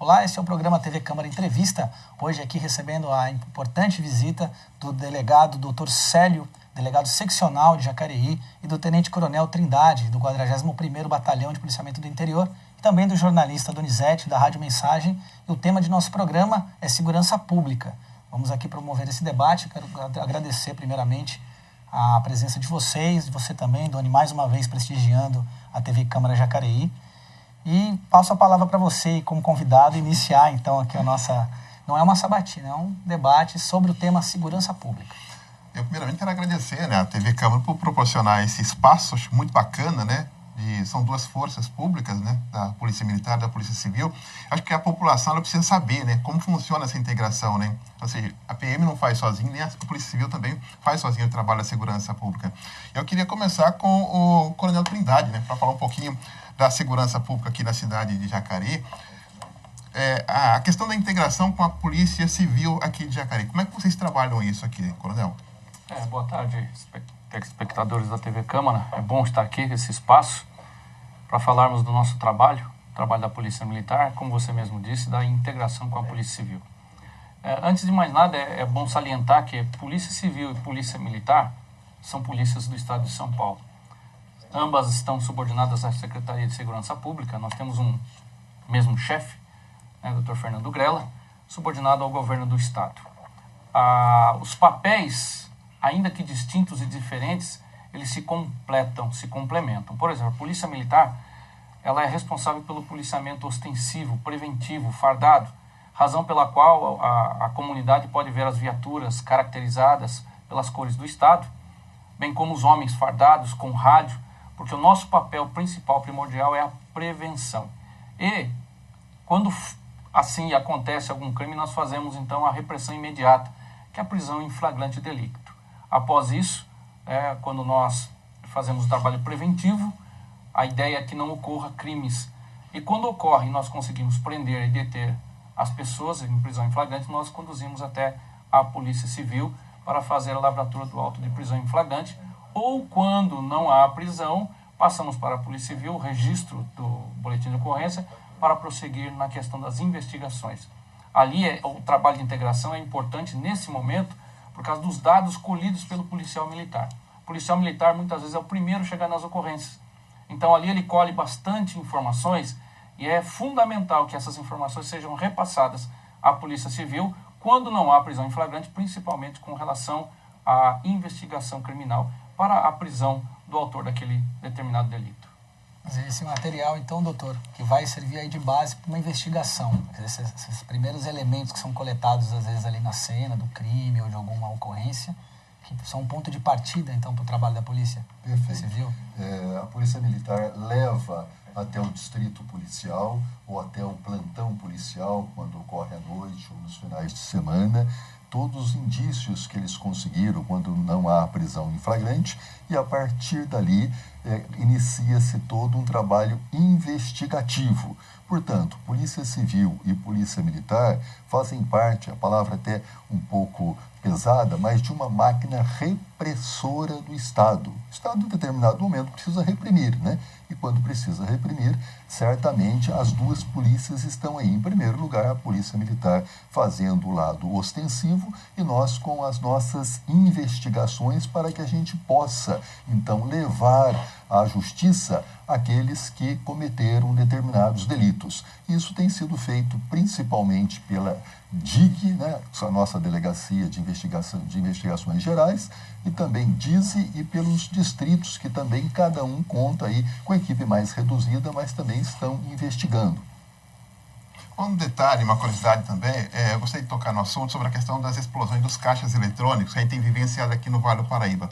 Olá, esse é o programa TV Câmara Entrevista. Hoje aqui recebendo a importante visita do delegado Dr. Célio, delegado seccional de Jacareí, e do tenente-coronel Trindade, do 41º Batalhão de Policiamento do Interior, e também do jornalista Donizete, da Rádio Mensagem. E o tema de nosso programa é segurança pública. Vamos aqui promover esse debate. Quero agradecer primeiramente a presença de vocês, de você também, Doni, mais uma vez prestigiando a TV Câmara Jacareí. E passo a palavra para você, como convidado, iniciar então aqui a nossa... Não é uma sabatina, é um debate sobre o tema segurança pública. Eu primeiramente quero agradecer, a TV Câmara por proporcionar esse espaço, acho muito bacana, são duas forças públicas, da Polícia Militar e da Polícia Civil. Acho que a população ela precisa saber, como funciona essa integração, Ou seja, a PM não faz sozinha, nem a Polícia Civil também faz sozinha o trabalho da segurança pública. Eu queria começar com o Coronel Trindade, para falar um pouquinho da segurança pública aqui na cidade de Jacareí. A questão da integração com a Polícia Civil aqui de Jacareí. Como é que vocês trabalham isso aqui, Coronel? Boa tarde, espectadores da TV Câmara. É bom estar aqui nesse espaço para falarmos do nosso trabalho da Polícia Militar, como você mesmo disse, da integração com a Polícia Civil. Antes de mais nada, é bom salientar que Polícia Civil e Polícia Militar são polícias do Estado de São Paulo. Ambas estão subordinadas à Secretaria de Segurança Pública. Nós temos um mesmo chefe, Dr. Fernando Grella, subordinado ao governo do Estado. Os papéis, ainda que distintos e diferentes, eles se completam, se complementam. Por exemplo, a Polícia Militar ela é responsável pelo policiamento ostensivo, preventivo, fardado, razão pela qual a comunidade pode ver as viaturas caracterizadas pelas cores do Estado, bem como os homens fardados com rádio, porque o nosso papel principal, primordial, é a prevenção. E, quando assim acontece algum crime, nós fazemos, então, a repressão imediata, que é a prisão em flagrante delito. Após isso, quando nós fazemos o trabalho preventivo, a ideia é que não ocorra crimes. E quando ocorre, nós conseguimos prender e deter as pessoas em prisão em flagrante, nós conduzimos até a Polícia Civil para fazer a lavratura do auto de prisão em flagrante, ou quando não há prisão, passamos para a Polícia Civil, o registro do boletim de ocorrência, para prosseguir na questão das investigações. Ali o trabalho de integração é importante nesse momento por causa dos dados colhidos pelo policial militar. O policial militar muitas vezes é o primeiro a chegar nas ocorrências. Então ali ele colhe bastante informações e é fundamental que essas informações sejam repassadas à Polícia Civil quando não há prisão em flagrante, principalmente com relação à investigação criminal para a prisão do autor daquele determinado delito. Mas esse material, então, doutor, que vai servir aí de base para uma investigação. Esses primeiros elementos que são coletados, às vezes, ali na cena do crime ou de alguma ocorrência, que são um ponto de partida, então, para o trabalho da Polícia Civil. A Polícia Militar leva até o distrito policial ou até o plantão policial, quando ocorre à noite ou nos finais de semana, todos os indícios que eles conseguiram quando não há prisão em flagrante, e a partir dali inicia-se todo um trabalho investigativo. Portanto, Polícia Civil e Polícia Militar fazem parte, a palavra até um pouco pesada, mas de uma máquina repressora do Estado. O Estado, em determinado momento, precisa reprimir, E quando precisa reprimir, certamente as duas polícias estão aí. Em primeiro lugar, a Polícia Militar fazendo o lado ostensivo e nós com as nossas investigações para que a gente possa, então, levar à justiça aqueles que cometeram determinados delitos. Isso tem sido feito principalmente pela DIG, a nossa Delegacia de Investigações Gerais, e também DISE, e pelos distritos, que também cada um conta aí com a equipe mais reduzida, mas também estão investigando. Um detalhe, uma curiosidade também, eu gostaria de tocar no assunto sobre a questão das explosões dos caixas eletrônicos que a gente tem vivenciado aqui no Vale do Paraíba.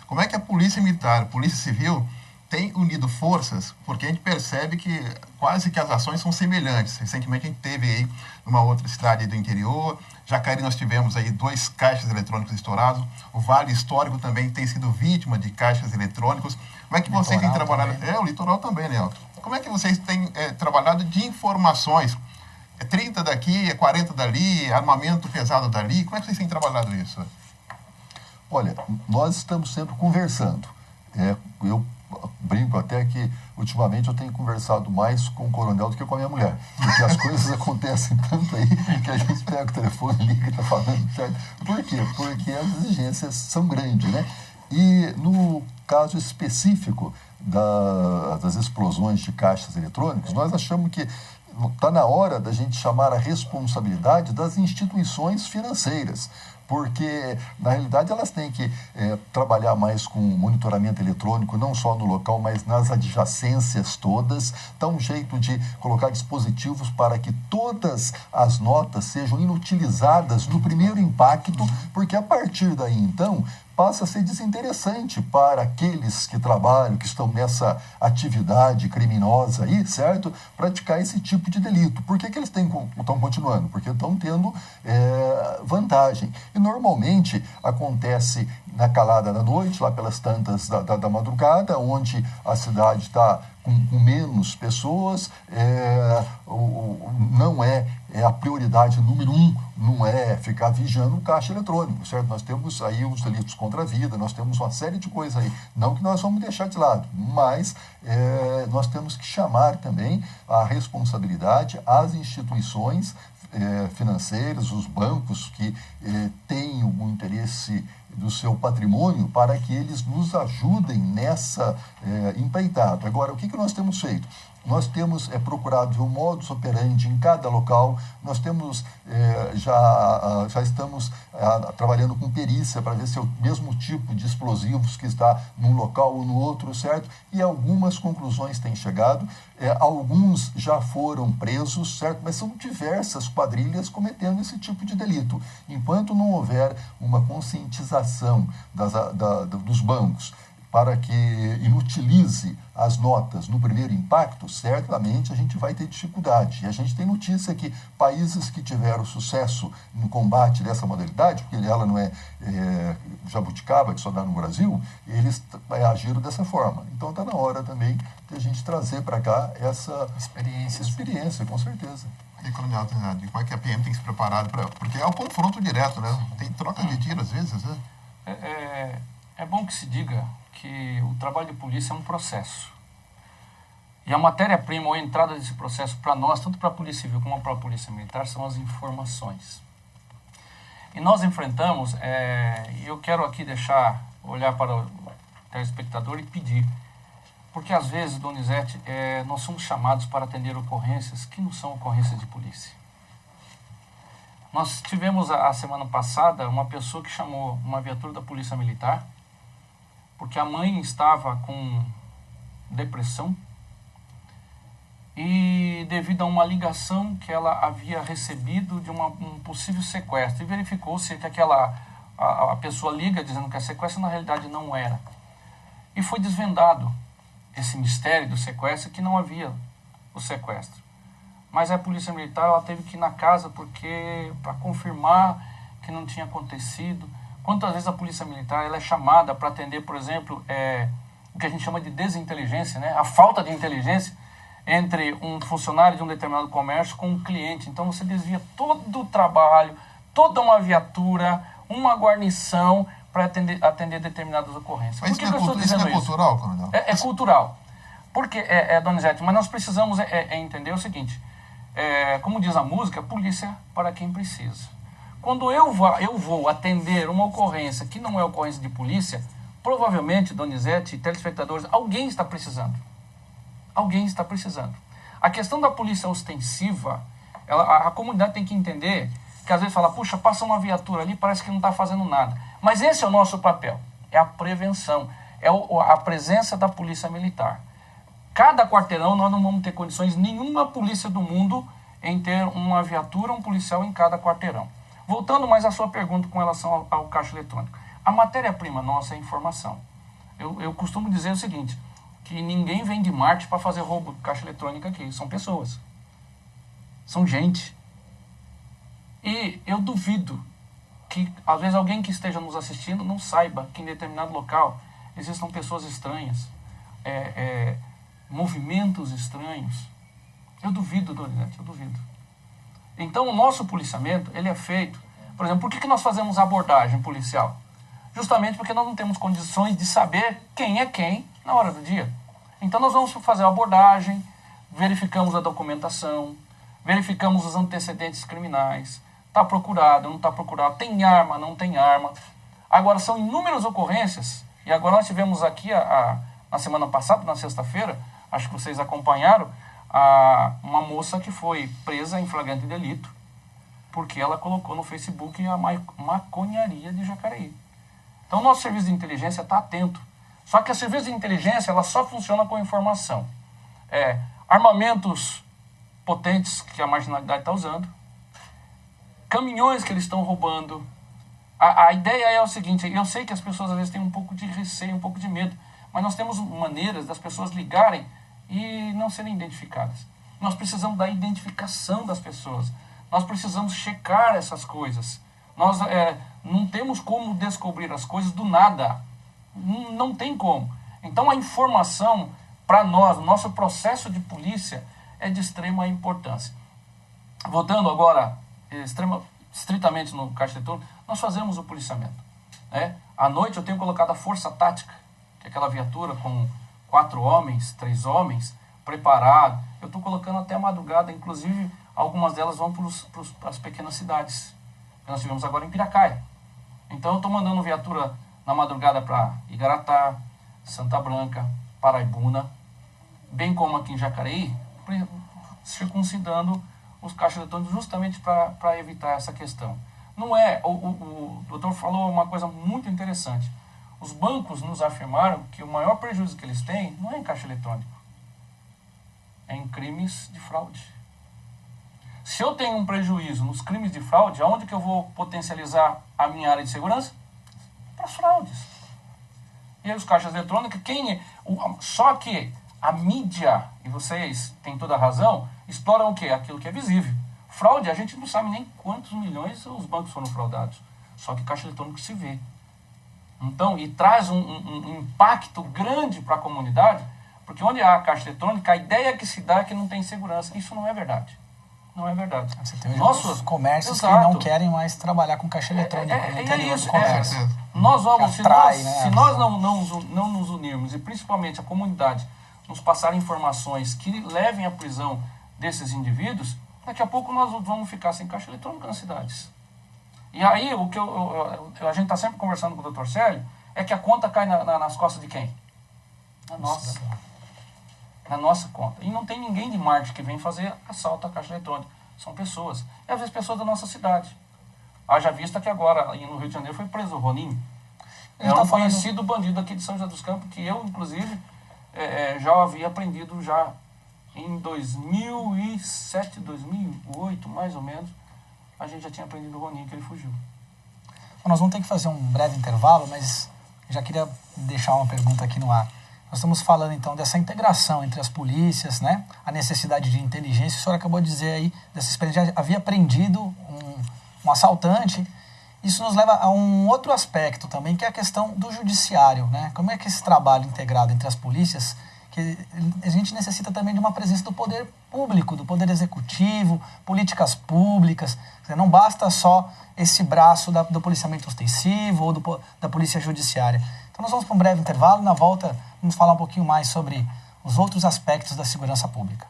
Como é que a Polícia Militar, a Polícia Civil, tem unido forças, porque a gente percebe que quase que as ações são semelhantes. Recentemente a gente teve aí numa outra cidade do interior, Jacareí nós tivemos aí 2 caixas eletrônicos estourados, o Vale Histórico também tem sido vítima de caixas eletrônicos. Como é que vocês têm trabalhado? Também. O litoral também, Como é que vocês têm trabalhado de informações? 30 daqui, 40 dali, armamento pesado dali, como é que vocês têm trabalhado isso? Olha, nós estamos sempre conversando. Eu brinco até que ultimamente eu tenho conversado mais com o coronel do que com a minha mulher, porque as coisas acontecem tanto aí que a gente pega o telefone, liga e está falando, certo? Por quê? Porque as exigências são grandes, né? E no caso específico das explosões de caixas eletrônicos, nós achamos que está na hora da gente chamar a responsabilidade das instituições financeiras, porque, na realidade, elas têm que trabalhar mais com monitoramento eletrônico, não só no local, mas nas adjacências todas, dar um jeito de colocar dispositivos para que todas as notas sejam inutilizadas no primeiro impacto, porque a partir daí, então, passa a ser desinteressante para aqueles que trabalham, que estão nessa atividade criminosa aí, certo? Praticar esse tipo de delito. Por que eles estão continuando? Porque estão tendo vantagem. E normalmente acontece na calada da noite, lá pelas tantas da madrugada, onde a cidade está com menos pessoas, não é a prioridade número 1, não é ficar vigiando o caixa eletrônico, certo? Nós temos aí os delitos contra a vida, nós temos uma série de coisas aí, não que nós vamos deixar de lado, mas nós temos que chamar também a responsabilidade às instituições financeiras, os bancos que têm o interesse do seu patrimônio para que eles nos ajudem nessa empreitada. Agora, o que nós temos feito? Nós temos procurado ver um modus operandi em cada local, nós temos, já estamos trabalhando com perícia para ver se é o mesmo tipo de explosivos que está num local ou no outro, certo? E algumas conclusões têm chegado, alguns já foram presos, certo? Mas são diversas quadrilhas cometendo esse tipo de delito. Enquanto não houver uma conscientização dos bancos, para que inutilize as notas no primeiro impacto, certamente a gente vai ter dificuldade. E a gente tem notícia que países que tiveram sucesso no combate dessa modalidade, porque ela não é jabuticaba, que só dá no Brasil, eles agiram dessa forma. Então está na hora também de a gente trazer para cá essa experiência, com certeza. E, coronel, como é que a PM tem que se preparar porque é um confronto direto, né? Tem troca de tiro às vezes, né? É bom que se diga que o trabalho de polícia é um processo. E a matéria-prima ou a entrada desse processo para nós, tanto para a Polícia Civil como para a Polícia Militar, são as informações. E nós enfrentamos, e eu quero aqui olhar para o telespectador e pedir, porque às vezes, Donizete, nós somos chamados para atender ocorrências que não são ocorrências de polícia. Nós tivemos a semana passada uma pessoa que chamou uma viatura da Polícia Militar, porque a mãe estava com depressão e devido a uma ligação que ela havia recebido de um possível sequestro. E verificou-se que a pessoa liga dizendo que é sequestro, na realidade não era. E foi desvendado esse mistério do sequestro, que não havia o sequestro. Mas a Polícia Militar ela teve que ir na casa para confirmar que não tinha acontecido. Quantas vezes a Polícia Militar ela é chamada para atender, por exemplo, o que a gente chama de desinteligência, né? A falta de inteligência entre um funcionário de um determinado comércio com um cliente. Então você desvia todo o trabalho, toda uma viatura, uma guarnição para atender determinadas ocorrências. Mas por que eu estou dizendo isso? Cultural, coronel? É cultural. Porque, Donizete, mas nós precisamos entender o seguinte, como diz a música, polícia para quem precisa. Quando eu vou atender uma ocorrência que não é ocorrência de polícia, provavelmente, Donizete e telespectadores, alguém está precisando. Alguém está precisando. A questão da polícia ostensiva, a comunidade tem que entender que às vezes fala, puxa, passa uma viatura ali, parece que não está fazendo nada. Mas esse é o nosso papel, é a prevenção, é a presença da Polícia Militar. Cada quarteirão nós não vamos ter condições, nenhuma polícia do mundo, em ter uma viatura, um policial em cada quarteirão. Voltando mais à sua pergunta com relação ao caixa eletrônico. A matéria-prima nossa é informação. Eu costumo dizer o seguinte, que ninguém vem de Marte para fazer roubo de caixa eletrônica aqui. São pessoas. São gente. E eu duvido que, às vezes, alguém que esteja nos assistindo não saiba que em determinado local existam pessoas estranhas, movimentos estranhos. Eu duvido, Donizete, eu duvido. Então, o nosso policiamento, ele é feito... Por exemplo, por que nós fazemos abordagem policial? Justamente porque nós não temos condições de saber quem é quem na hora do dia. Então nós vamos fazer a abordagem, verificamos a documentação, verificamos os antecedentes criminais, está procurado, não está procurado, tem arma, não tem arma. Agora, são inúmeras ocorrências, e agora nós tivemos aqui, na semana passada, na sexta-feira, acho que vocês acompanharam, uma moça que foi presa em flagrante delito, porque ela colocou no Facebook a maconharia de Jacareí. Então, o nosso serviço de inteligência está atento. Só que a serviço de inteligência, ela só funciona com informação. Armamentos potentes que a marginalidade está usando, caminhões que eles estão roubando. A ideia é o seguinte, eu sei que as pessoas às vezes têm um pouco de receio, um pouco de medo, mas nós temos maneiras das pessoas ligarem e não serem identificadas. Nós precisamos da identificação das pessoas, nós precisamos checar essas coisas. Nós não temos como descobrir as coisas do nada, não tem como. Então a informação, para nós, o nosso processo de polícia é de extrema importância. Voltando agora, estritamente no caixa eletrônico, nós fazemos o policiamento. À noite eu tenho colocado a força tática, que é aquela viatura com 4 homens, 3 homens, preparado. Eu estou colocando até a madrugada, inclusive algumas delas vão para as pequenas cidades. Nós tivemos agora em Piracaia. Então eu estou mandando viatura na madrugada para Igaratá, Santa Branca, Paraibuna, bem como aqui em Jacareí, circuncidando os caixas eletrônicos justamente para evitar essa questão. Não é, o doutor falou uma coisa muito interessante. Os bancos nos afirmaram que o maior prejuízo que eles têm não é em caixa eletrônico, é em crimes de fraude. Se eu tenho um prejuízo nos crimes de fraude, aonde que eu vou potencializar a minha área de segurança? Para as fraudes. E aí os caixas eletrônicos, só que a mídia, e vocês têm toda a razão, exploram o quê? Aquilo que é visível. Fraude, a gente não sabe nem quantos milhões os bancos foram fraudados. Só que caixa eletrônico se vê. Então, e traz um impacto grande para a comunidade, porque onde há caixa eletrônica, a ideia que se dá é que não tem segurança. Isso não é verdade. Não é verdade. Você tem nossos comércios que não querem mais trabalhar com caixa eletrônica. Nós vamos, se nós não nos unirmos, e principalmente a comunidade, nos passar informações que levem à prisão desses indivíduos, daqui a pouco nós vamos ficar sem caixa eletrônica nas cidades. E aí, o que a gente está sempre conversando com o Dr. Célio, é que a conta cai nas costas de quem? Na nossa. Na nossa conta. E não tem ninguém de marketing que vem fazer assalto à caixa eletrônica. São pessoas. E às vezes pessoas da nossa cidade. Haja vista que agora, no Rio de Janeiro, foi preso o Roninho. É um conhecido bandido aqui de São José dos Campos, que eu, inclusive, já havia aprendido já em 2007, 2008, mais ou menos. A gente já tinha aprendido o Roninho, que ele fugiu. Bom, nós vamos ter que fazer um breve intervalo, mas já queria deixar uma pergunta aqui no ar. Nós estamos falando, então, dessa integração entre as polícias, né? A necessidade de inteligência. O senhor acabou de dizer aí, dessa experiência, já havia prendido um assaltante. Isso nos leva a um outro aspecto também, que é a questão do judiciário, né? Como é que esse trabalho integrado entre as polícias, que a gente necessita também de uma presença do poder público, do poder executivo, políticas públicas. Não basta só esse braço do policiamento ostensivo ou da polícia judiciária. Então nós vamos para um breve intervalo, na volta vamos falar um pouquinho mais sobre os outros aspectos da segurança pública.